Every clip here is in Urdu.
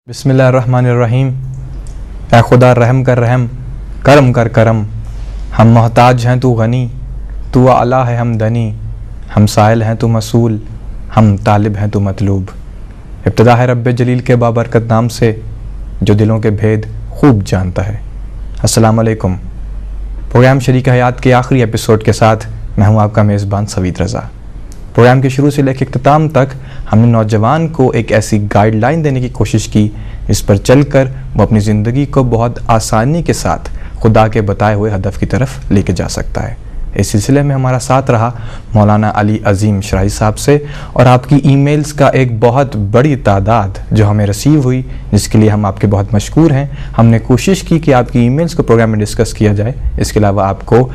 بسم اللہ الرحمن الرحیم۔ اے خدا رحم کر رحم، کرم کر کرم، ہم محتاج ہیں تو غنی، تو اعلیٰ ہے ہم دنی، ہم سائل ہیں تو مسئول، ہم طالب ہیں تو مطلوب۔ ابتدا ہے رب جلیل کے بابرکت نام سے جو دلوں کے بھید خوب جانتا ہے۔ السلام علیکم۔ پروگرام شریک حیات کے آخری ایپیسوڈ کے ساتھ میں ہوں آپ کا میزبان سوید رضا۔ پروگرام کے شروع سے لے کے اختتام تک ہم نے نوجوان کو ایک ایسی گائیڈ لائن دینے کی کوشش کی جس پر چل کر وہ اپنی زندگی کو بہت آسانی کے ساتھ خدا کے بتائے ہوئے ہدف کی طرف لے کے جا سکتا ہے۔ اس سلسلے میں ہمارا ساتھ رہا مولانا علی عظیم شراحی صاحب سے، اور آپ کی ای میلز کا ایک بہت بڑی تعداد جو ہمیں رسیو ہوئی، جس کے لیے ہم آپ کے بہت مشکور ہیں۔ ہم نے کوشش کی کہ آپ کی ای میلز کو پروگرام میں ڈسکس کیا جائے، اس کے علاوہ آپ کو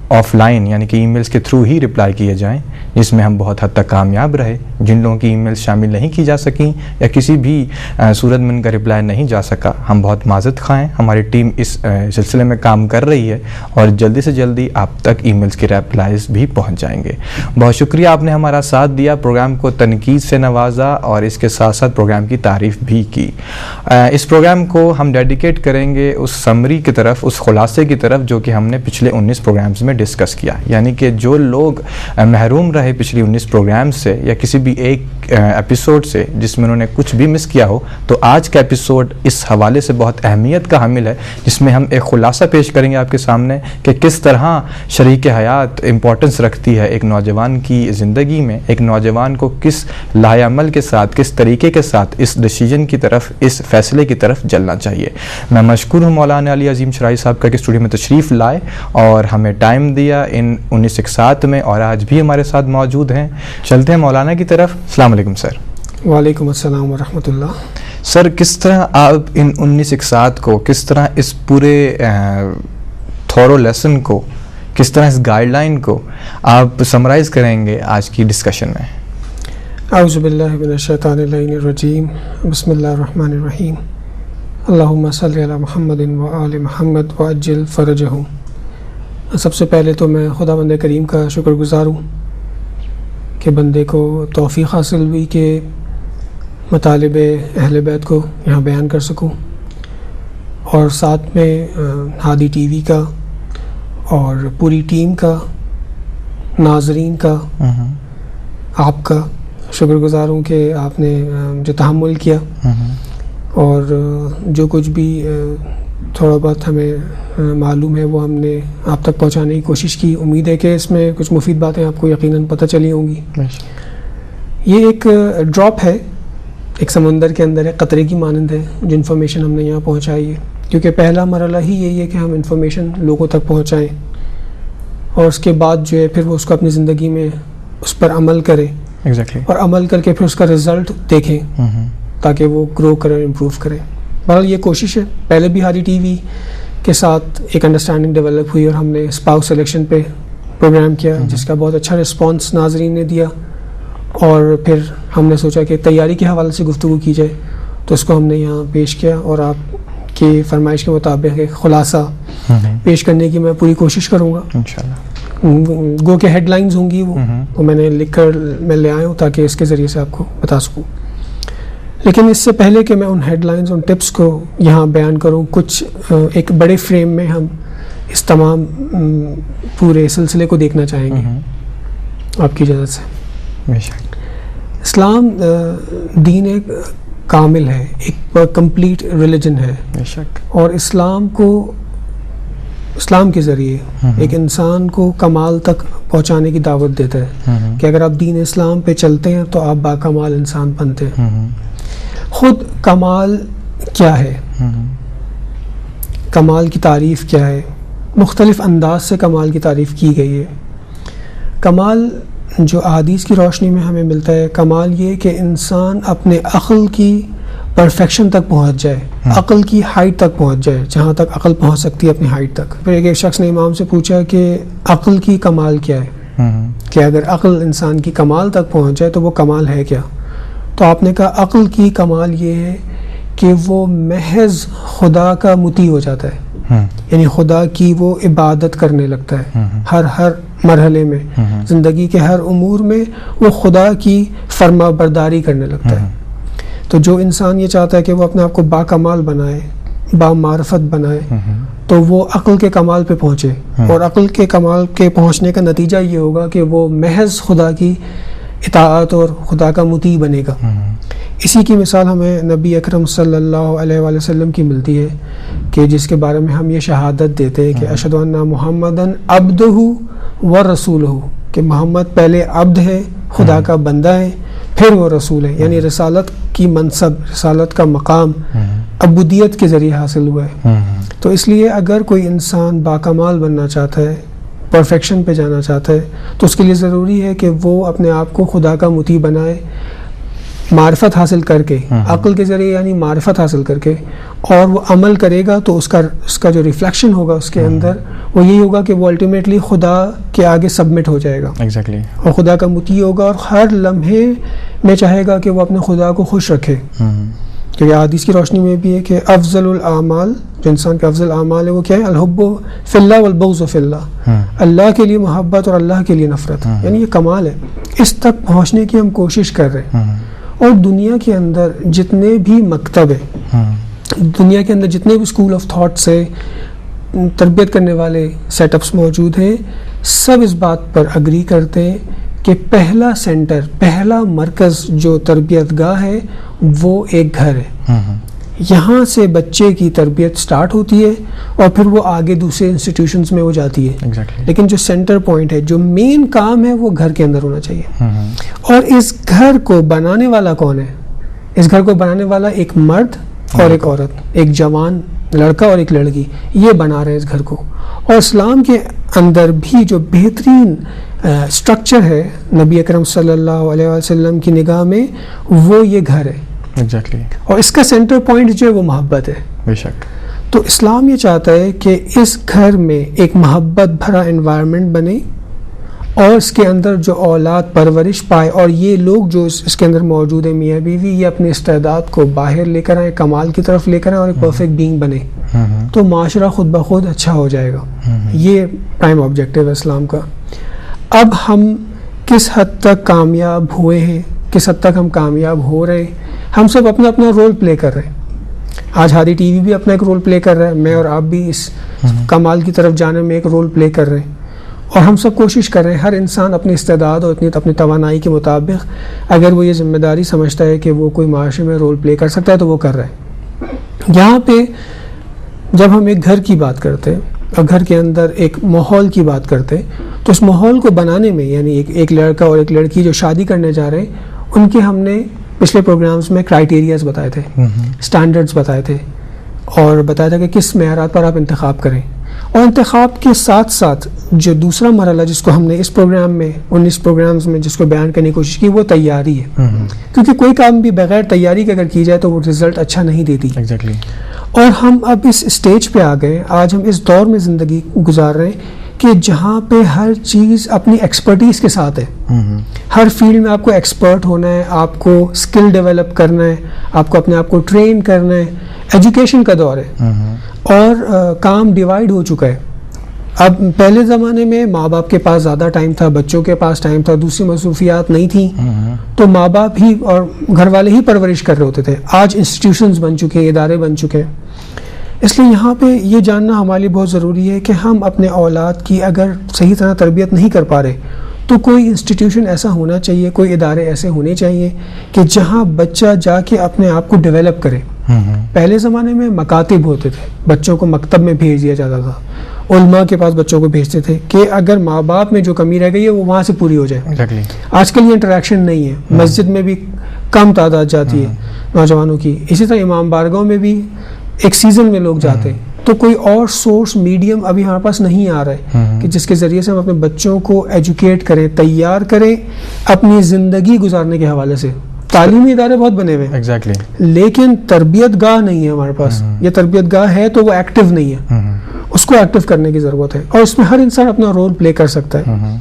آف لائن یعنی کہ ای میلز کے تھرو ہی رپلائی کیے جائیں، جس میں ہم بہت حد تک کامیاب رہے۔ جن لوگوں کی ای میلز شامل نہیں کی جا سکیں یا کسی بھی صورت میں ان کا رپلائی نہیں جا سکا، ہم بہت معذرت خواہ ہیں۔ ہماری ٹیم اس سلسلے میں کام کر رہی ہے اور جلدی سے جلدی آپ تک ای میلز کے ریپلائز بھی پہنچ جائیں گے۔ بہت شکریہ، آپ نے ہمارا ساتھ دیا، پروگرام کو تنقید سے نوازا اور اس کے ساتھ ساتھ پروگرام کی تعریف بھی کی۔ اس پروگرام کو ہم ڈیڈیکیٹ کریں گے اس سمری کی طرف، اس خلاصے کی طرف جو کہ ہم نے پچھلے 19 پروگرامز میں ڈسکس کیا، یعنی کہ جو لوگ محروم رہے پچھلی 19 پروگرام سے یا کسی بھی ایک ایپیسوڈ سے جس میں انہوں نے کچھ بھی مس کیا ہو، تو آج کا ایپیسوڈ اس حوالے سے بہت اہمیت کا حامل ہے، جس میں ہم ایک خلاصہ پیش کریں گے آپ کے سامنے کہ کس طرح شریک حیات امپورٹنس رکھتی ہے ایک نوجوان کی زندگی میں، ایک نوجوان کو کس لائحہ عمل کے ساتھ، کس طریقے کے ساتھ اس ڈیسیجن کی طرف، اس فیصلے کی طرف چلنا چاہیے۔ میں مشکور ہوں مولانا علی عظیم شراحی صاحب کا کہ اسٹوڈیو میں تشریف لائے اور ہمیں ٹائم دیا ان 19 میں، اور آج بھی ہمارے ساتھ موجود ہیں۔ چلتے ہیں مولانا کی طرف۔ السلام علیکم سر۔ وعلیکم السلام ورحمۃ اللہ۔ سر، کس طرح آپ ان 19 کو، کس طرح اس پورے تھورو لیسن کو، کس طرح اس گائیڈ لائن کو آپ سمرائز کریں گے آج کی ڈسکشن میں؟ اعوذ باللہ من الشیطان اللعین الرجیم، بسم اللہ الرحمن الرحیم، اللہم صلی علی محمد و آل محمد وعجل فرجہم۔ سب سے پہلے تو میں خدا بند کریم کا شکر گزار ہوں کہ بندے کو توفیق حاصل ہوئی کہ مطالب اہل بیت کو یہاں بیان کر سکوں، اور ساتھ میں ہادی ٹی وی کا اور پوری ٹیم کا، ناظرین کا، آپ کا شکر گزار ہوں کہ آپ نے جو تحمل کیا اور جو کچھ بھی تھوڑا بہت ہمیں معلوم ہے وہ ہم نے آپ تک پہنچانے کی کوشش کی۔ امید ہے کہ اس میں کچھ مفید باتیں آپ کو یقیناً پتہ چلی ہوں گی۔ یہ ایک ڈراپ ہے، ایک سمندر کے اندر ہے، قطرے کی مانند ہے جو انفارمیشن ہم نے یہاں پہنچائی ہے، کیونکہ پہلا مرحلہ ہی یہی ہے کہ ہم انفارمیشن لوگوں تک پہنچائیں، اور اس کے بعد جو ہے پھر وہ اس کو اپنی زندگی میں اس پر عمل کرے، اور عمل کر کے پھر اس کا رزلٹ دیکھیں تاکہ وہ گرو کرے، امپروو کرے۔ بہرحال یہ کوشش ہے۔ پہلے بھی ہادی ٹی وی کے ساتھ ایک انڈرسٹینڈنگ ڈیولپ ہوئی اور ہم نے اسپاؤس سلیکشن پہ پروگرام کیا، جس کا بہت اچھا رسپانس ناظرین نے دیا، اور پھر ہم نے سوچا کہ تیاری کے حوالے سے گفتگو کی جائے، تو اس کو ہم نے یہاں پیش کیا، اور آپ کی فرمائش کے مطابق ایک خلاصہ پیش کرنے کی میں پوری کوشش کروں گا انشاءاللہ۔ گو کہ ہیڈ لائنز ہوں گی وہ میں نے لکھ کر میں لے آیا ہوں تاکہ اس کے ذریعے سے آپ کو بتا سکوں۔ لیکن اس سے پہلے کہ میں ان ہیڈ لائنز، ان ٹپس کو یہاں بیان کروں، کچھ ایک بڑے فریم میں ہم اس تمام پورے سلسلے کو دیکھنا چاہیں گے آپ کی اجازت سے۔ اسلام دین ایک کامل ہے، ایک کمپلیٹ ریلیجن ہے، اور اسلام کے ذریعے ایک انسان کو کمال تک پہنچانے کی دعوت دیتا ہے کہ اگر آپ دین اسلام پہ چلتے ہیں تو آپ باکمال انسان بنتے ہیں۔ خود کمال کیا ہے، کمال کی تعریف کیا ہے، مختلف انداز سے کمال کی تعریف کی گئی ہے۔ کمال جو احادیث کی روشنی میں ہمیں ملتا ہے، کمال یہ کہ انسان اپنے عقل کی پرفیکشن تک پہنچ جائے، عقل کی ہائٹ تک پہنچ جائے، جہاں تک عقل پہنچ سکتی ہے اپنی ہائٹ تک۔ پھر ایک شخص نے امام سے پوچھا کہ عقل کی کمال کیا ہے، کہ اگر عقل انسان کی کمال تک پہنچ جائے تو وہ کمال ہے کیا؟ تو آپ نے کہا عقل کی کمال یہ ہے کہ وہ محض خدا کا مطیع ہو جاتا ہے، یعنی خدا کی وہ عبادت کرنے لگتا ہے ہر مرحلے میں، زندگی کے ہر امور میں وہ خدا کی فرما برداری کرنے لگتا ہے۔ تو جو انسان یہ چاہتا ہے کہ وہ اپنے آپ کو باکمال بنائے، بامعرفت بنائے، تو وہ عقل کے کمال پہ پہنچے، اور عقل کے کمال کے پہنچنے کا نتیجہ یہ ہوگا کہ وہ محض خدا کی اطاعت اور خدا کا مطیع بنے گا۔ اسی کی مثال ہمیں نبی اکرم صلی اللہ علیہ وآلہ وسلم کی ملتی ہے کہ جس کے بارے میں ہم یہ شہادت دیتے ہیں کہ اشہد ان محمدً عبدہ و رسولہ، کہ محمد پہلے عبد ہے، خدا کا بندہ ہے، پھر وہ رسول ہے، یعنی رسالت کی منصب، رسالت کا مقام عبودیت کے ذریعے حاصل ہوا ہے۔ تو اس لیے اگر کوئی انسان باکمال بننا چاہتا ہے، پرفیکشن پہ جانا چاہتا ہے، تو اس کے لیے ضروری ہے کہ وہ اپنے آپ کو خدا کا مطیع بنائے، معرفت حاصل کر کے، عقل کے ذریعے یعنی معرفت حاصل کر کے، اور وہ عمل کرے گا تو اس کا جو ریفلیکشن ہوگا اس کے اندر وہ یہی ہوگا کہ وہ الٹیمیٹلی خدا کے آگے سبمٹ ہو جائے گا، اور خدا کا مطیع ہوگا، اور ہر لمحے میں چاہے گا کہ وہ اپنے خدا کو خوش رکھے۔ کیونکہ حدیث کی روشنی میں بھی ہے کہ افضل الاعمال، جو انسان کا افضل اعمال ہے وہ کیا ہے؟ الحب فی اللہ والبغض فی اللہ، اللہ کے لیے محبت اور اللہ کے لیے نفرت، یعنی یہ کمال ہے۔ اس تک پہنچنے کی ہم کوشش کر رہے ہیں، اور دنیا کے اندر جتنے بھی مکتب ہیں، دنیا کے اندر جتنے بھی اسکول آف تھاٹ سے تربیت کرنے والے سیٹ اپس موجود ہیں، سب اس بات پر اگری کرتے ہیں کہ پہلا سینٹر، پہلا مرکز جو تربیت گاہ ہے وہ ایک گھر ہے۔ یہاں سے بچے کی تربیت سٹارٹ ہوتی ہے اور پھر وہ آگے دوسرے انسٹیٹیوشنز میں وہ جاتی ہے، لیکن جو سینٹر پوائنٹ ہے، جو مین کام ہے، وہ گھر کے اندر ہونا چاہیے۔ اور اس گھر کو بنانے والا کون ہے؟ اس گھر کو بنانے والا ایک مرد اور ایک عورت، ایک جوان لڑکا اور ایک لڑکی، یہ بنا رہے ہیں اس گھر کو۔ اور اسلام کے اندر بھی جو بہترین اسٹرکچر ہے نبی اکرم صلی اللہ علیہ وسلم کی نگاہ میں، وہ یہ گھر ہے، اور اس کا سینٹر پوائنٹ جو ہے وہ محبت ہے۔ بے شک۔ تو اسلام یہ چاہتا ہے کہ اس گھر میں ایک محبت بھرا انوائرمنٹ بنے، اور اس کے اندر جو اولاد پرورش پائے، اور یہ لوگ جو اس کے اندر موجود ہیں، میاں بیوی، یہ اپنے استعداد کو باہر لے کر آئیں، کمال کی طرف لے کر آئیں، اور ایک پرفیکٹ بینگ بنے، تو معاشرہ خود بخود اچھا ہو جائے گا۔ یہ پرائم آبجیکٹیو ہے اسلام کا۔ اب ہم کس حد تک کامیاب ہوئے ہیں، کس حد تک ہم کامیاب ہو رہے ہیں، ہم سب اپنا اپنا رول پلے کر رہے ہیں۔ آج ہادی ٹی وی بھی اپنا ایک رول پلے کر رہا ہے، میں اور آپ بھی اس کمال کی طرف جانے میں ایک رول پلے کر رہے ہیں، اور ہم سب کوشش کر رہے ہیں، ہر انسان اپنی استعداد اور اپنی توانائی کے مطابق اگر وہ یہ ذمہ داری سمجھتا ہے کہ وہ کوئی معاشرے میں رول پلے کر سکتا ہے تو وہ کر رہا ہے۔ یہاں پہ جب ہم ایک گھر کی بات کرتے ہیں اور گھر کے اندر ایک ماحول کی بات کرتے ہیں، تو اس ماحول کو بنانے میں، یعنی ایک لڑکا اور ایک لڑکی جو شادی کرنے جا رہے ہیں، ان کے ہم نے پچھلے پروگرامز میں کرائٹیریاز بتائے تھے، سٹینڈرڈز بتائے تھے، اور بتایا تھا کہ کس معیارات پر آپ انتخاب کریں۔ اور انتخاب کے ساتھ ساتھ جو دوسرا مرحلہ جس کو ہم نے اس پروگرام میں 19 پروگرامز میں جس کو بیان کرنے کی کوشش کی، وہ تیاری ہے، کیونکہ کوئی کام بھی بغیر تیاری کے اگر کی جائے تو وہ رزلٹ اچھا نہیں دیتی۔ اور ہم اب اس اسٹیج پہ آ گئے، آج ہم اس دور میں زندگی گزار رہے ہیں کہ جہاں پہ ہر چیز اپنی ایکسپرٹیز کے ساتھ ہے، ہر فیلڈ میں آپ کو ایکسپرٹ ہونا ہے، آپ کو اسکل ڈیولپ کرنا ہے، آپ کو اپنے آپ کو ٹرین کرنا ہے، ایجوکیشن کا دور ہے، اور کام ڈیوائیڈ ہو چکا ہے۔ اب پہلے زمانے میں ماں باپ کے پاس زیادہ ٹائم تھا، بچوں کے پاس ٹائم تھا، دوسری مصروفیات نہیں تھیں، تو ماں باپ ہی اور گھر والے ہی پرورش کر رہے ہوتے تھے۔ آج انسٹیٹیوشنز بن چکے ہیں، ادارے بن چکے ہیں، اس لیے یہاں پہ یہ جاننا ہمارے لیے بہت ضروری ہے کہ ہم اپنے اولاد کی اگر صحیح طرح تربیت نہیں کر پا رہے تو کوئی انسٹیٹیوشن ایسا ہونا چاہیے، کوئی ادارے ایسے ہونے چاہیے کہ جہاں بچہ جا کے اپنے آپ کو ڈیولپ کرے۔ پہلے زمانے میں مکاتب ہوتے تھے، بچوں کو مکتب میں بھیج دیا جاتا تھا، علماء کے پاس بچوں کو بھیجتے تھے کہ اگر ماں باپ میں جو کمی رہ گئی ہے وہ وہاں سے پوری ہو جائے۔ آج کل یہ انٹریکشن نہیں ہے، مسجد میں بھی کم تعداد جاتی ہے نوجوانوں کی، اسی طرح امام بارگاہوں میں بھی ایک سیزن میں لوگ جاتے ہیں، تو کوئی اور سورس میڈیم ابھی ہمارے پاس نہیں آ رہا ہے کہ جس کے ذریعے سے ہم اپنے بچوں کو ایجوکیٹ کریں، تیار کریں اپنی زندگی گزارنے کے حوالے سے۔ تعلیمی ادارے بہت بنے ہوئے ہیں، لیکن تربیت گاہ نہیں ہے ہمارے پاس، یہ تربیت گاہ ہے تو وہ ایکٹیو نہیں ہے، اس کو ایکٹیو کرنے کی ضرورت ہے، اور اس میں ہر انسان اپنا رول پلے کر سکتا ہے۔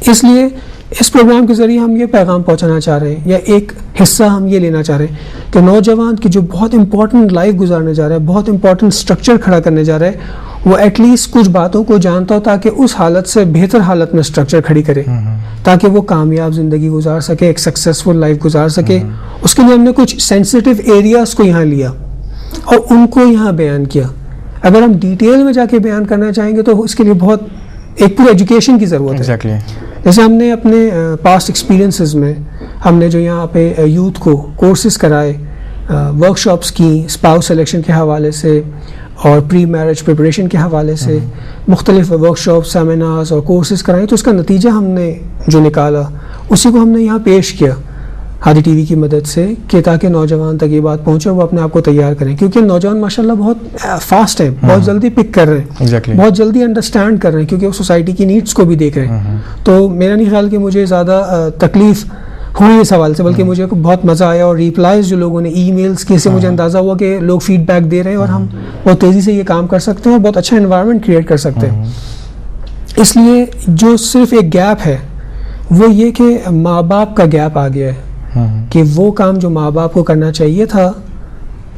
اس لیے اس پروگرام کے ذریعے ہم یہ پیغام پہنچانا چاہ رہے ہیں یا ایک حصہ ہم یہ لینا چاہ رہے ہیں کہ نوجوان کی جو بہت امپورٹنٹ لائف گزارنے جا رہا ہے, بہت امپورٹنٹ سٹرکچر کھڑا کرنے جا رہا ہے, وہ ایٹ لیسٹ کچھ باتوں کو جانتا ہو تاکہ اس حالت سے بہتر حالت میں سٹرکچر کھڑی کرے, تاکہ وہ کامیاب زندگی گزار سکے, ایک سکسیزفل لائف گزار سکے. اس کے لیے ہم نے کچھ سینسٹیو ایریاز کو یہاں لیا اور ان کو یہاں بیان کیا. اگر ہم ڈیٹیل میں جا کے بیان کرنا چاہیں گے تو اس کے لیے بہت ایک پوری ایجوکیشن کی ضرورت ہے. جیسے ہم نے اپنے پاسٹ ایکسپیرینسز میں ہم نے جو یہاں پہ یوتھ کو کورسز کرائے, ورک شاپس کی اسپاؤس سلیکشن کے حوالے سے اور پری میرج پریپریشن کے حوالے سے مختلف ورک شاپ, سیمینارز اور کورسز کرائے, تو اس کا نتیجہ ہم نے جو نکالا اسی کو ہم نے یہاں پیش کیا ہادی ٹی وی کی مدد سے, کہ تاکہ نوجوان تک یہ بات پہنچے, وہ اپنے آپ کو تیار کریں. کیونکہ نوجوان ماشاءاللہ بہت فاسٹ ہے, بہت جلدی پک کر رہے ہیں, بہت جلدی انڈرسٹینڈ کر رہے ہیں, کیونکہ وہ سوسائٹی کی نیڈس کو بھی دیکھ رہے ہیں. تو میرا نہیں خیال کہ مجھے زیادہ تکلیف ہوئی اس حوالے سے, بلکہ مجھے بہت مزہ آیا. اور ریپلائز جو لوگوں نے ای میلز کی, سے مجھے اندازہ ہوا کہ لوگ فیڈ بیک دے رہے ہیں اور ہم بہت تیزی سے یہ کام کر سکتے ہیں اور بہت اچھا انوائرمنٹ کریٹ کر سکتے ہیں. اس لیے جو صرف ایک گیپ ہے وہ یہ کہ ماں باپ کا گیپ آ گیا ہے, کہ وہ کام جو ماں باپ کو کرنا چاہیے تھا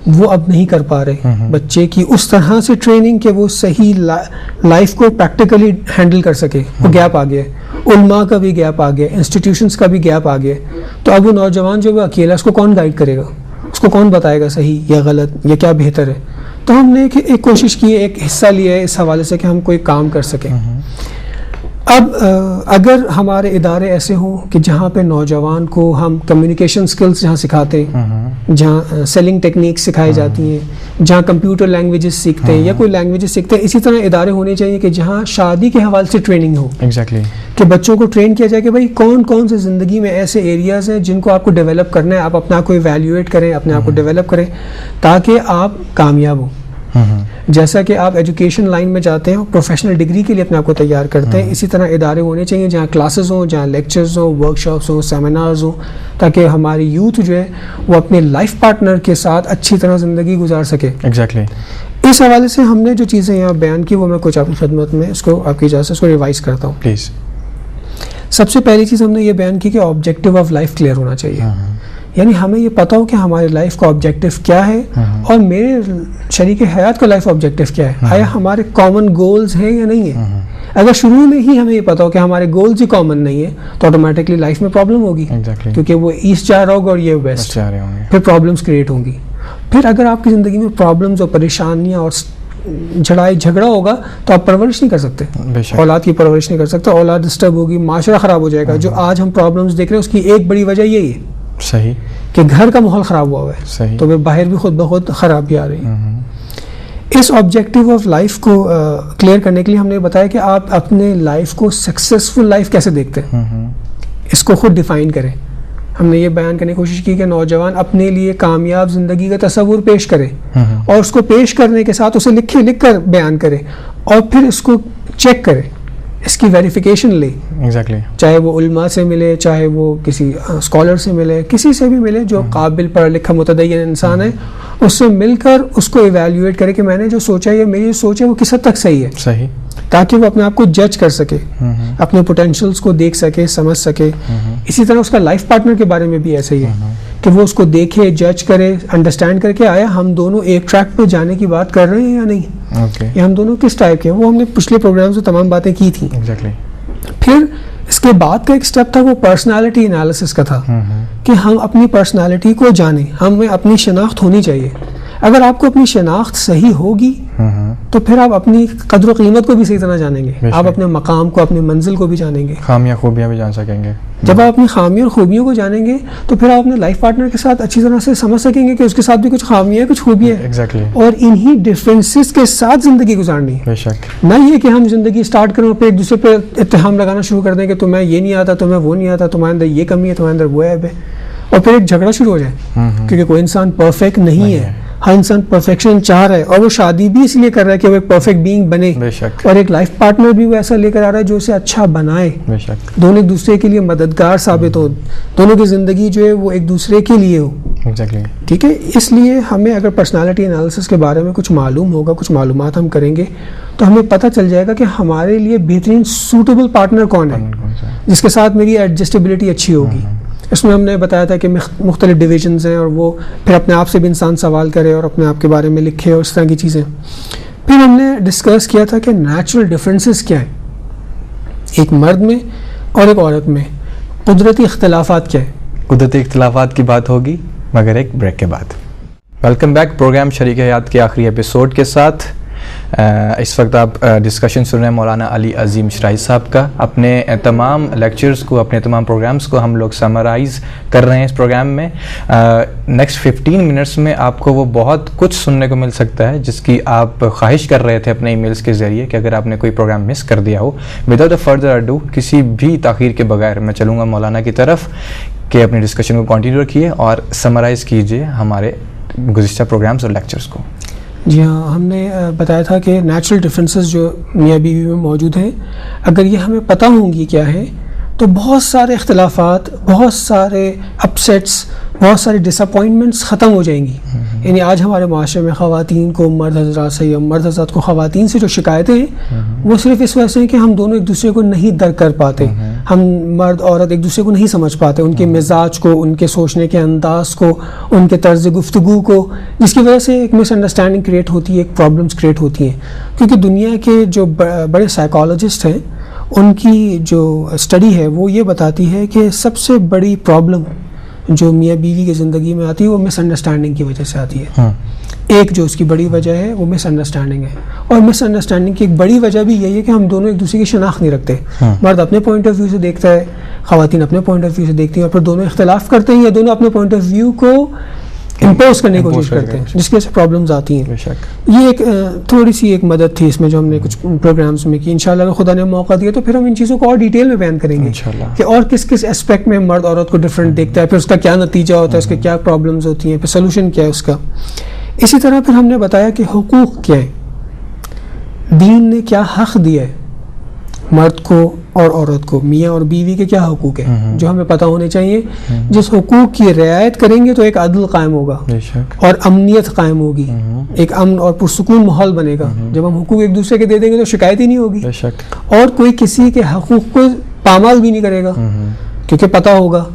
وہ اب نہیں کر پا رہے. بچے کی اس طرح سے ٹریننگ کہ وہ صحیح لائف کو پریکٹیکلی ہینڈل کر سکے, وہ گیپ آ گیا. علماء کا بھی گیپ آ گیا, انسٹیٹیوشنس کا بھی گیپ آ گیا. تو اب وہ نوجوان جو وہ اکیلا, اس کو کون گائیڈ کرے گا, اس کو کون بتائے گا صحیح یا غلط یا کیا بہتر ہے. تو ہم نے ایک کوشش کی ہے, ایک حصہ لیا ہے اس حوالے سے کہ ہم کوئی کام کر سکیں. اب اگر ہمارے ادارے ایسے ہوں کہ جہاں پہ نوجوان کو ہم کمیونیکیشن سکلز جہاں سکھاتے ہیں, جہاں سیلنگ ٹیکنیکس سکھائی جاتی ہیں, جہاں کمپیوٹر لینگویجز سیکھتے ہیں یا کوئی لینگویجز سیکھتے ہیں, اسی طرح ادارے ہونے چاہیے کہ جہاں شادی کے حوالے سے ٹریننگ ہو. کہ بچوں کو ٹرین کیا جائے کہ بھائی کون کون سے زندگی میں ایسے ایریاز ہیں جن کو آپ کو ڈیولپ کرنا ہے, آپ اپنے آپ کو ایویلیویٹ کریں, اپنے آپ کو ڈیولپ کریں تاکہ آپ کامیاب ہوں. جیسا کہ آپ ایجوکیشن لائن میں جاتے ہیں, پروفیشنل ڈگری کے لیے اپنے آپ کو تیار کرتے ہیں, اسی طرح ادارے ہونے چاہیے جہاں کلاسز ہوں, جہاں لیکچرز ہوں, ورک شاپس ہوں, سیمینارز ہوں, تاکہ ہماری یوتھ جو ہے وہ اپنے لائف پارٹنر کے ساتھ اچھی طرح زندگی گزار سکے. اس حوالے سے ہم نے جو چیزیں یہاں بیان کی وہ میں کچھ آپ کی خدمت میں اس کو آپ کی اجازت سے اس کو ریوائز کرتا ہوں پلیز. سب سے پہلی چیز ہم نے یہ بیان کی کہ آبجیکٹیو آف لائف کلیئر ہونا چاہیے. یعنی ہمیں یہ پتا ہو کہ ہمارے لائف کا آبجیکٹو کیا ہے اور میرے شریک حیات کا لائف آبجیکٹو کیا ہے. آیا ہمارے کامن گولز ہیں یا نہیں ہیں؟ اگر شروع میں ہی ہمیں یہ پتا ہو کہ ہمارے گولز ہی کامن نہیں ہیں تو آٹومیٹکلی لائف میں پرابلم ہوگی, کیونکہ وہ ایسٹ جا رہا ہوگا اور یہ ویسٹ, پھر پرابلمس کریٹ ہوں گی. پھر اگر آپ کی زندگی میں پرابلمز اور پریشانیاں اور جھگڑا ہوگا تو آپ پرورش نہیں کر سکتے, اولاد کی پرورش نہیں کر سکتے, اولاد ڈسٹرب ہوگی, معاشرہ خراب ہو جائے گا. جو آج ہم پرابلمز دیکھ رہے ہیں اس کی ایک بڑی وجہ یہی ہے صحیح کہ گھر کا ماحول خراب ہوا ہے, تو باہر بھی خود بخود خرابی آ رہی ہے. اس آبجیکٹیو آف لائف کو کلیئر کرنے کے لیے ہم نے بتایا کہ آپ اپنے لائف کو سکسیزفل لائف کیسے دیکھتے ہیں, اس کو خود ڈیفائن کریں. ہم نے یہ بیان کرنے کی کوشش کی کہ نوجوان اپنے لیے کامیاب زندگی کا تصور پیش کرے اور اس کو پیش کرنے کے ساتھ اسے لکھ کر بیان کرے اور پھر اس کو چیک کرے, اس کی ویریفیکیشن لے. چاہے وہ علماء سے ملے, چاہے وہ کسی اسکالر سے ملے, کسی سے بھی ملے جو قابل پڑھا لکھا متدین انسان ہے, اس سے مل کر اس کو ایویلیویٹ کرے کہ میں نے جو سوچا ہے میری سوچ ہے وہ کس حد تک صحیح ہے, تاکہ وہ اپنے آپ کو جج کر سکے, اپنے پوٹینشیلز کو دیکھ سکے, سمجھ سکے. اسی طرح اس کا لائف پارٹنر کے بارے میں بھی ایسا ہی ہے کہ وہ اس کو دیکھے, جج کرے, انڈرسٹینڈ کر کے آیا ہم دونوں ایک ٹریک پہ جانے کی بات کر رہے ہیں یا نہیں, یا ہم دونوں کس ٹائپ کے ہیں. وہ ہم نے پچھلے پروگرام سے تمام باتیں کی تھیں. پھر اس کے بعد کا ایک سٹیپ تھا وہ پرسنالٹی انالیسس کا تھا کہ ہم اپنی پرسنالٹی کو جانیں, ہمیں اپنی شناخت ہونی چاہیے. اگر آپ کو اپنی شناخت صحیح ہوگی تو پھر آپ اپنی قدر و قیمت کو بھی صحیح طرح جانیں گے, آپ اپنے مقام کو, اپنی منزل کو بھی جانیں گے, خامیاں خوبیاں بھی جان سکیں گے. جب آپ اپنی خامیوں اور خوبیوں کو جانیں گے تو پھر آپ اپنے لائف پارٹنر کے ساتھ اچھی طرح سے سمجھ سکیں گے کہ اس کے ساتھ بھی کچھ خامیاں ہیں, کچھ خوبیاں ہیں, اور انہی ڈفرینسز کے ساتھ زندگی گزارنی ہے. نہ یہ کہ ہم زندگی اسٹارٹ کریں اور پھر ایک دوسرے پہ اتہام لگانا شروع کر دیں کہ تمہیں یہ نہیں آتا, تمہیں وہ نہیں آتا, تمہارے اندر یہ کمی ہے, تمہارے اندر وہ عیب ہے, اور پھر ایک جھگڑا شروع ہو جائے, کیونکہ کوئی انسان پرفیکٹ نہیں ہے. ہر انسان پرفیکشن چاہ رہا ہے اور وہ شادی بھی اس لیے کر رہا ہے کہ وہ ایک پرفیکٹ بینگ بنے, بے شک, اور ایک لائف پارٹنر بھی وہ ایسا لے کر آ رہا ہے جو اسے اچھا بنائے, بے شک, دونوں ایک دوسرے کے لیے مددگار ثابت ہو, دونوں کی زندگی جو ہے وہ ایک دوسرے کے لیے ہو. ایگزیکٹلی, ٹھیک ہے. اس لیے ہمیں اگر پرسنالٹی انالیسس کے بارے میں کچھ معلوم ہوگا, کچھ معلومات ہم کریں گے, تو ہمیں پتہ چل جائے گا کہ ہمارے لیے بہترین سوٹیبل پارٹنر کون ہے جس کے ساتھ میری ایڈجسٹیبلٹی اچھی ہوگی. اس میں ہم نے بتایا تھا کہ مختلف ڈویژنز ہیں, اور وہ پھر اپنے آپ سے بھی انسان سوال کرے اور اپنے آپ کے بارے میں لکھے اور اس طرح کی چیزیں. پھر ہم نے ڈسکس کیا تھا کہ نیچرل ڈفرینسز کیا ہیں ایک مرد میں اور ایک عورت میں, قدرتی اختلافات کیا ہیں. قدرتی اختلافات کی بات ہوگی مگر ایک بریک کے بعد. ویلکم بیک, پروگرام شریک حیات کے آخری ایپیسوڈ کے ساتھ. اس وقت آپ ڈسکشن سن رہے ہیں مولانا علی عظیم شرائع صاحب کا. اپنے تمام لیکچرز کو, اپنے تمام پروگرامز کو ہم لوگ سمرائز کر رہے ہیں اس پروگرام میں. نیکسٹ 15 منٹس میں آپ کو وہ بہت کچھ سننے کو مل سکتا ہے جس کی آپ خواہش کر رہے تھے اپنے ای میلز کے ذریعے کہ اگر آپ نے کوئی پروگرام مس کر دیا ہو. وداؤٹ اے فردر اڈو, کسی بھی تاخیر کے بغیر میں چلوں گا مولانا کی طرف کہ اپنی ڈسکشن کو کنٹینیو رکھیے اور سمرائز کیجیے ہمارے گزشتہ پروگرامز اور لیکچرز کو. جی ہاں, ہم نے بتایا تھا کہ نیچرل ڈفرینسز جو میاں بیوی میں موجود ہیں, اگر یہ ہمیں پتہ ہوں گی کیا ہے, تو بہت سارے اختلافات, بہت سارے اپسیٹس, بہت ساری ڈس اپوائنٹمنٹس ختم ہو جائیں گی. یعنی آج ہمارے معاشرے میں خواتین کو مرد حضرات سے یا مرد حضرات کو خواتین سے جو شکایتیں ہیں وہ صرف اس وجہ سے ہیں کہ ہم دونوں ایک دوسرے کو نہیں درک کر پاتے, ہم مرد عورت ایک دوسرے کو نہیں سمجھ پاتے, ان کے مزاج کو, ان کے سوچنے کے انداز کو, ان کے طرز گفتگو کو, جس کی وجہ سے ایک مس انڈرسٹینڈنگ کریٹ ہوتی ہے, ایک پرابلمس کریٹ ہوتی ہیں. کیونکہ دنیا کے جو بڑے سائیکالوجسٹ ہیں ان کی جو اسٹڈی ہے وہ یہ بتاتی ہے کہ سب سے بڑی پرابلم جو میاں بیوی کی زندگی میں آتی ہے وہ مس انڈرسٹینڈنگ کی وجہ سے آتی ہے. ایک جو اس کی بڑی وجہ ہے وہ مس انڈرسٹینڈنگ ہے, اور مس انڈرسٹینڈنگ کی ایک بڑی وجہ بھی یہی ہے کہ ہم دونوں ایک دوسرے کی شناخت نہیں رکھتے. مرد اپنے پوائنٹ آف ویو سے دیکھتا ہے, خواتین اپنے پوائنٹ آف ویو سے دیکھتی ہیں, اور پھر دونوں اختلاف کرتے ہیں یا دونوں اپنے پوائنٹ آف ویو کو امپوز کرنے کی کوشش کرتے ہیں, جس کی وجہ سے پرابلمز آتی ہیں. یہ ایک تھوڑی سی ایک مدد تھی اس میں جو ہم نے کچھ پروگرامز میں کی. انشاءاللہ اگر خدا نے موقع دیا تو پھر ہم ان چیزوں کو اور ڈیٹیل میں بیان کریں گے کہ اور کس کس اسپیکٹ میں مرد عورت کو ڈفرینٹ دیکھتا ہے, پھر اس کا کیا نتیجہ ہوتا ہے, اس کے کیا پرابلمز ہوتی ہیں, پھر سولوشن کیا ہے اس کا. اسی طرح پھر ہم نے بتایا کہ حقوق کیا ہے, دین نے کیا حق دیا ہے مرد کو اور عورت کو, میاں اور بیوی کے کیا حقوق ہیں جو ہمیں پتہ ہونے چاہیے. جس حقوق کی رعایت کریں گے تو ایک عدل قائم ہوگا اور امنیت قائم ہوگی, ایک امن اور پرسکون ماحول بنے گا. جب ہم حقوق ایک دوسرے کے دے دیں گے تو شکایت ہی نہیں ہوگی, اور کوئی کسی کے حقوق کو پامال بھی نہیں کرے گا کیونکہ پتہ ہوگا.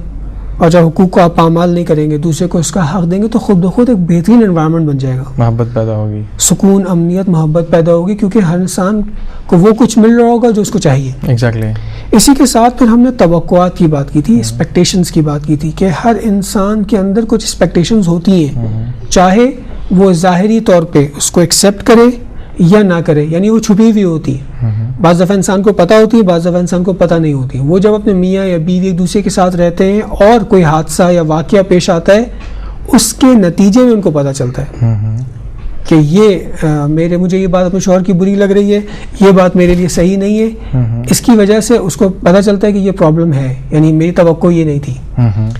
اور جب حقوق کو آپ پامال نہیں کریں گے, دوسرے کو اس کا حق دیں گے, تو خود بخود ایک بہترین انوائرمنٹ بن جائے گا, محبت پیدا ہوگی, سکون, امنیت, محبت پیدا ہوگی, کیونکہ ہر انسان کو وہ کچھ مل رہا ہوگا جو اس کو چاہیے. ایگزیکٹلی. اسی کے ساتھ پھر ہم نے توقعات کی بات کی تھی, ایکسپیکٹیشنز کی بات کی تھی کہ ہر انسان کے اندر کچھ ایکسپیکٹیشنز ہوتی ہیں, چاہے وہ ظاہری طور پہ اس کو ایکسیپٹ کرے یا نہ کرے, یعنی وہ چھپی ہوئی ہوتی ہے. بعض دفعہ انسان کو پتہ ہوتی ہے, بعض دفعہ انسان کو پتہ نہیں ہوتی. وہ جب اپنے میاں یا بیوی ایک دوسرے کے ساتھ رہتے ہیں اور کوئی حادثہ یا واقعہ پیش آتا ہے, اس کے نتیجے میں ان کو پتہ چلتا ہے کہ یہ مجھے یہ بات اپنے شوہر کی بری لگ رہی ہے, یہ بات میرے لیے صحیح نہیں ہے. اس کی وجہ سے اس کو پتہ چلتا ہے کہ یہ پرابلم ہے, یعنی میری توقع یہ نہیں تھی.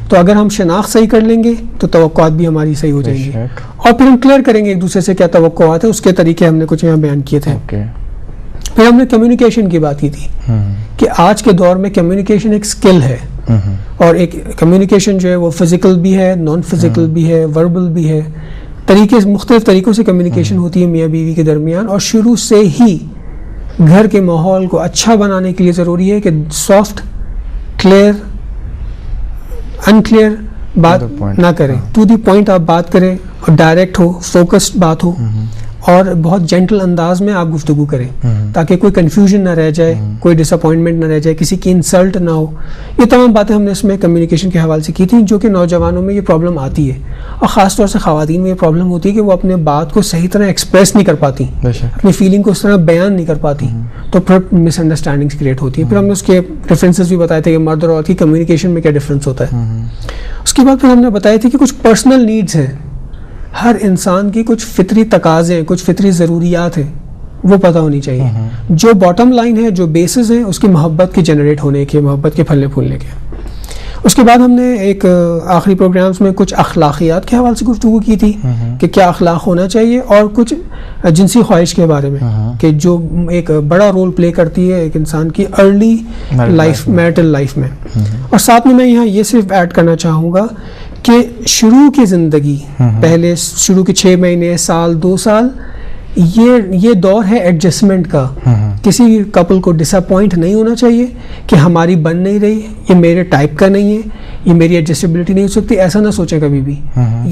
تو اگر ہم شناخت صحیح کر لیں گے تو توقعات بھی ہماری صحیح ہو جائیں گی, اور پھر ہم کلیئر کریں گے ایک دوسرے سے کیا توقعات ہیں. اس کے طریقے ہم نے کچھ یہاں بیان کیے تھے. پھر ہم نے کمیونیکیشن کی بات کی تھی کہ آج کے دور میں کمیونیکیشن ایک سکل ہے, اور ایک کمیونیکیشن جو ہے وہ فزیکل بھی ہے, نان فزیکل بھی ہے, وربل بھی ہے. مختلف طریقوں سے کمیونیکیشن ہوتی ہے میاں بیوی کے درمیان, اور شروع سے ہی گھر کے ماحول کو اچھا بنانے کے لیے ضروری ہے کہ سافٹ, کلیئر, انکلیئر بات نہ کریں, ٹو دی پوائنٹ آپ بات کریں, اور ڈائریکٹ ہو, فوکسڈ بات ہو, اور بہت جینٹل انداز میں آپ گفتگو کریں تاکہ کوئی کنفیوژن نہ رہ جائے, کوئی ڈس اپوائنٹمنٹ نہ رہ جائے, کسی کی انسلٹ نہ ہو. یہ تمام باتیں ہم نے اس میں کمیونیکیشن کے حوالے سے کی تھیں, جو کہ نوجوانوں میں یہ پرابلم آتی ہے, اور خاص طور سے خواتین میں یہ پرابلم ہوتی ہے کہ وہ اپنے بات کو صحیح طرح ایکسپریس نہیں کر پاتی, اپنی فیلنگ کو اس طرح بیان نہیں کر پاتی, تو پھر مس انڈرسٹینڈنگس کریٹ ہوتی ہیں. پھر ہم نے اس کے ڈفرینسز بھی بتائے تھے کہ مرد اور عورت کی کمیونیکیشن میں کیا ڈفرینس ہوتا ہے. اس کے بعد پھر ہم نے بتایا تھے کہ کچھ پرسنل نیڈس ہیں, ہر انسان کی کچھ فطری تقاضے, کچھ فطری ضروریات ہیں, وہ پتہ ہونی چاہیے. جو باٹم لائن ہے, جو بیسز ہیں اس کی محبت کے جنریٹ ہونے کے, محبت کے پھلنے پھولنے کے. اس کے بعد ہم نے ایک آخری پروگرامز میں کچھ اخلاقیات کے حوالے سے گفتگو کی تھی کہ کیا اخلاق ہونا چاہیے، اور کچھ جنسی خواہش کے بارے میں کہ جو ایک بڑا رول پلے کرتی ہے ایک انسان کی ارلی لائف، میرٹل لائف میں. اور ساتھ میں یہاں یہ صرف ایڈ کرنا چاہوں گا کہ شروع کی زندگی، پہلے شروع کے 6 مہینے، سال، 2 سال، یہ دور ہے ایڈجسٹمنٹ کا. کسی کپل کو ڈس اپوائنٹ نہیں ہونا چاہیے کہ ہماری بن نہیں رہی، یہ میرے ٹائپ کا نہیں ہے، یہ میری ایڈجسٹیبلٹی نہیں ہو سکتی، ایسا نہ سوچیں کبھی بھی.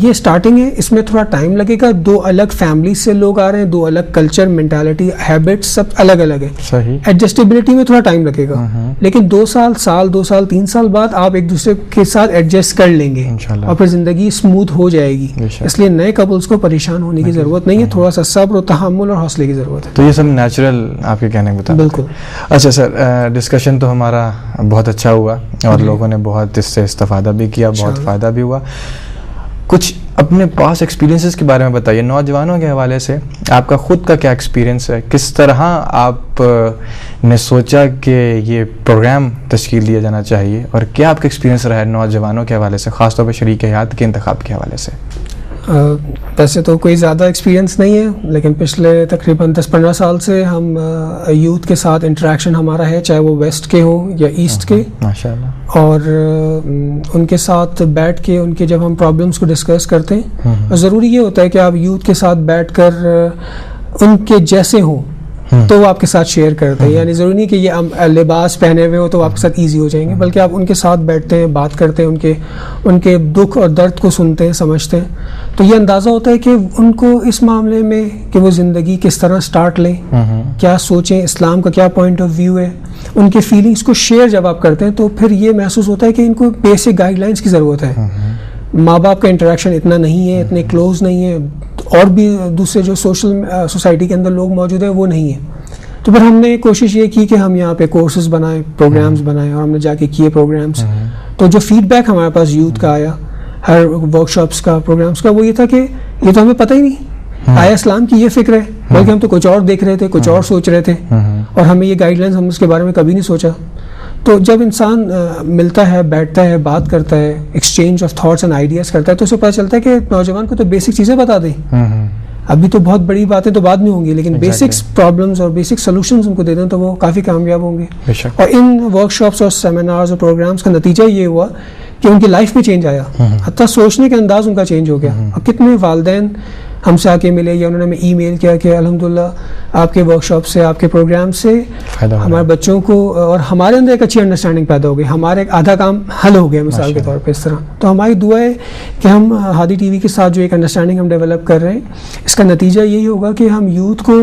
یہ سٹارٹنگ ہے، اس میں تھوڑا ٹائم لگے گا. 2 الگ فیملیز سے لوگ آ رہے ہیں، 2 الگ کلچر، مینٹالٹی، ہیبٹس سب الگ الگ ہے. ایڈجسٹیبلٹی میں تھوڑا ٹائم لگے گا، لیکن 2 سال، 2 سال 3 سال بعد آپ ایک دوسرے کے ساتھ ایڈجسٹ کر لیں گے اور پھر زندگی اسموتھ ہو جائے گی. اس لیے نئے کپلس کو پریشان ہونے کی ضرورت نہیں ہے، تھوڑا سا صبر و تحمل اور حوصلے کی ضرورت ہے. تو یہ سب نیچرل آپ کے کہنے کے بالکل. اچھا سر، ڈسکشن تو ہمارا بہت اچھا ہوا اور لوگوں نے بہت اس سے استفادہ بھی کیا، بہت فائدہ بھی ہوا. کچھ اپنے پاس ایکسپیرینسز کے بارے میں بتائیے، نوجوانوں کے حوالے سے آپ کا خود کا کیا ایکسپیرینس ہے؟ کس طرح آپ نے سوچا کہ یہ پروگرام تشکیل دیا جانا چاہیے، اور کیا آپ کا ایکسپیرینس رہا ہے نوجوانوں کے حوالے سے، خاص طور پہ شریک حیات کے انتخاب کے حوالے سے؟ ویسے تو کوئی زیادہ ایکسپیرینس نہیں ہے، لیکن پچھلے تقریباً 10-15 سال سے ہم یوتھ کے ساتھ انٹریکشن ہمارا ہے، چاہے وہ ویسٹ کے ہوں یا ایسٹ کے. ماشاءاللہ. اور ان کے ساتھ بیٹھ کے ان کے جب ہم پرابلمس کو ڈسکس کرتے ہیں، ضروری یہ ہوتا ہے کہ آپ یوتھ کے ساتھ بیٹھ کر ان کے جیسے ہوں تو وہ آپ کے ساتھ شیئر کرتے ہیں. یعنی ضروری نہیں کہ یہ لباس پہنے ہوئے ہو تو آپ کے ساتھ ایزی ہو جائیں گے، بلکہ آپ ان کے ساتھ بیٹھتے ہیں، بات کرتے ہیں، ان کے دکھ اور درد کو سنتے ہیں، سمجھتے ہیں، تو یہ اندازہ ہوتا ہے کہ ان کو اس معاملے میں کہ وہ زندگی کس طرح سٹارٹ لیں، کیا سوچیں، اسلام کا کیا پوائنٹ آف ویو ہے. ان کے فیلنگس کو شیئر جب آپ کرتے ہیں تو پھر یہ محسوس ہوتا ہے کہ ان کو بیسک گائیڈ لائنس کی ضرورت ہے. ماں باپ کا انٹریکشن اتنا نہیں ہے، اتنے کلوز نہیں ہے، اور بھی دوسرے جو سوسائٹی کے اندر لوگ موجود ہیں وہ نہیں ہیں. تو پھر ہم نے کوشش یہ کی کہ ہم یہاں پہ کورسز بنائیں، پروگرامز بنائیں، اور ہم نے جا کے کیے پروگرامز. تو جو فیڈ بیک ہمارے پاس یوتھ کا آیا ہر ورک شاپس کا، پروگرامز کا، وہ یہ تھا کہ یہ تو ہمیں پتہ ہی نہیں آیا اسلام کی یہ فکر ہے، بلکہ ہم تو کچھ اور دیکھ رہے تھے، کچھ اور سوچ رہے تھے، اور ہمیں یہ گائیڈ لائنس، ہم اس کے بارے میں کبھی نہیں سوچا. تو جب انسان ملتا ہے، بیٹھتا ہے، بات کرتا ہے، exchange of thoughts and ideas کرتا ہے، تو اسے پتہ چلتا ہے کہ نوجوان کو تو بیسک چیزیں بتا دیں. ابھی تو بہت بڑی باتیں تو بعد میں ہوں گی، لیکن بیسکس پرابلمس اور بیسک سولوشنز ان کو دے دیں تو وہ کافی کامیاب ہوں گے. اور ان ورک شاپس اور سیمینارز اور پروگرامز کا نتیجہ یہ ہوا کہ ان کی لائف میں چینج آیا، حتیٰ سوچنے کا انداز ان کا چینج ہو گیا. اور کتنے والدین ہم سے آ کے ملے یا انہوں نے ہمیں ای میل کیا کہ الحمدللہ آپ کے ورک شاپ سے، آپ کے پروگرام سے ہمارے بچوں کو اور ہمارے اندر ایک اچھی انڈرسٹینڈنگ پیدا ہو گئی، ہمارا ایک آدھا کام حل ہو گیا مثال کے طور پہ. اس طرح تو ہماری دعا ہے کہ ہم ہادی ٹی وی کے ساتھ جو ایک انڈرسٹینڈنگ ہم ڈیولپ کر رہے ہیں، اس کا نتیجہ یہی ہوگا کہ ہم یوتھ کو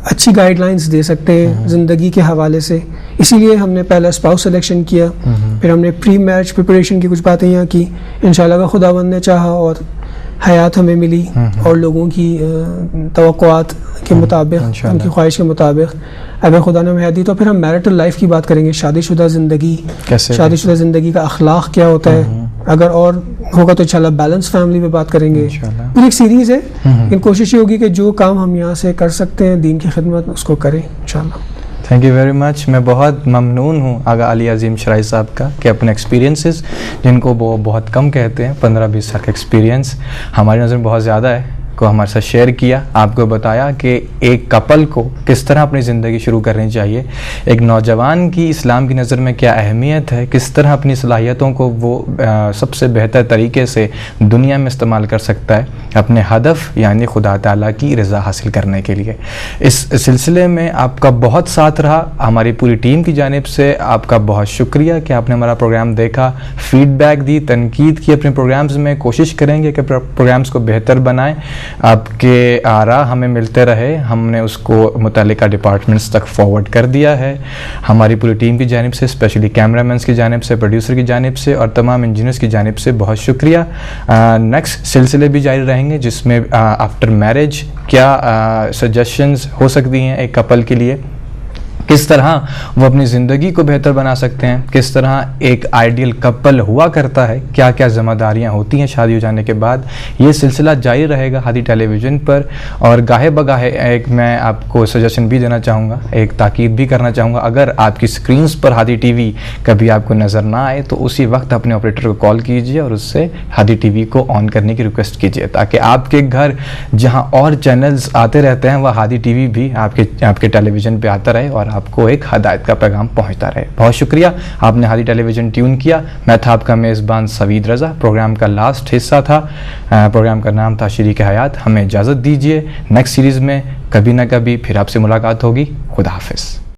اچھی گائیڈ لائنس دے سکتے ہیں زندگی کے حوالے سے. اسی لیے ہم نے پہلا اسپاؤس سلیکشن کیا، پھر ہم نے پری میرج پریپریشن کی کچھ باتیں یہاں کی، انشاءاللہ کا خداوند نے چاہا اور حیات ہمیں ملی، اور لوگوں کی توقعات کے مطابق، ان کی خواہش کے مطابق اگر خدا نے ہمیں دی تو پھر ہم میرٹل لائف کی بات کریں گے، شادی شدہ زندگی، شادی شدہ زندگی کا اخلاق کیا ہوتا ہے. اگر اور ہوگا تو انشاءاللہ بیلنس فیملی میں بات کریں گے. پھر ایک سیریز ہے، لیکن کوشش یہ ہوگی کہ جو کام ہم یہاں سے کر سکتے ہیں دین کی خدمت، اس کو کریں انشاءاللہ. Thank you very much. میں بہت ممنون ہوں آغا علی عظیم شرائی صاحب کا کہ اپنے ایکسپیرینسز، جن کو وہ بہت کم کہتے ہیں، 15-20 سال کا ایکسپیرینس ہماری نظر میں بہت زیادہ ہے، کو ہمارے ساتھ شیئر کیا. آپ کو بتایا کہ ایک کپل کو کس طرح اپنی زندگی شروع کرنی چاہیے، ایک نوجوان کی اسلام کی نظر میں کیا اہمیت ہے، کس طرح اپنی صلاحیتوں کو وہ سب سے بہتر طریقے سے دنیا میں استعمال کر سکتا ہے اپنے ہدف یعنی خدا تعالیٰ کی رضا حاصل کرنے کے لیے. اس سلسلے میں آپ کا بہت ساتھ رہا. ہماری پوری ٹیم کی جانب سے آپ کا بہت شکریہ کہ آپ نے ہمارا پروگرام دیکھا، فیڈ بیک دی، تنقید کی اپنے پروگرامز میں. کوشش کریں گے کہ پروگرامز کو بہتر بنائیں. آپ کے آراء ہمیں ملتے رہے، ہم نے اس کو متعلقہ ڈپارٹمنٹس تک فارورڈ کر دیا ہے. ہماری پوری ٹیم کی جانب سے، اسپیشلی کیمرہ مینس کی جانب سے، پروڈیوسر کی جانب سے، اور تمام انجینئرس کی جانب سے بہت شکریہ. نیکسٹ سلسلے بھی جاری رہیں گے جس میں آفٹر میرج کیا سجیشنز ہو سکتی ہیں ایک کپل کے لیے، کس طرح وہ اپنی زندگی کو بہتر بنا سکتے ہیں، کس طرح ایک آئیڈیل کپل ہوا کرتا ہے، کیا کیا ذمہ داریاں ہوتی ہیں شادی ہو جانے کے بعد. یہ سلسلہ جاری رہے گا ہادی ٹیلی ویژن پر. اور گاہے بگاہے ایک میں آپ کو سجیشن بھی دینا چاہوں گا، ایک تاکید بھی کرنا چاہوں گا، اگر آپ کی سکرینز پر ہادی ٹی وی کبھی آپ کو نظر نہ آئے تو اسی وقت اپنے آپریٹر کو کال کیجیے اور اس سے ہادی ٹی وی کو آن کرنے کی ریکویسٹ کیجیے، تاکہ آپ کے گھر جہاں اور چینلز آتے رہتے ہیں وہ ہادی ٹی وی بھی آپ کے ٹیلی ویژن پہ آتا رہے اور آپ کو ایک ہدایت کا پیغام پہنچتا رہے. بہت شکریہ، آپ نے ہادی ٹیلی ویژن ٹیون کیا. میں تھا آپ کا میزبان سوید رضا. پروگرام کا لاسٹ حصہ تھا، پروگرام کا نام تھا شریک حیات. ہمیں اجازت دیجیے، نیکسٹ سیریز میں کبھی نہ کبھی پھر آپ سے ملاقات ہوگی. خدا حافظ.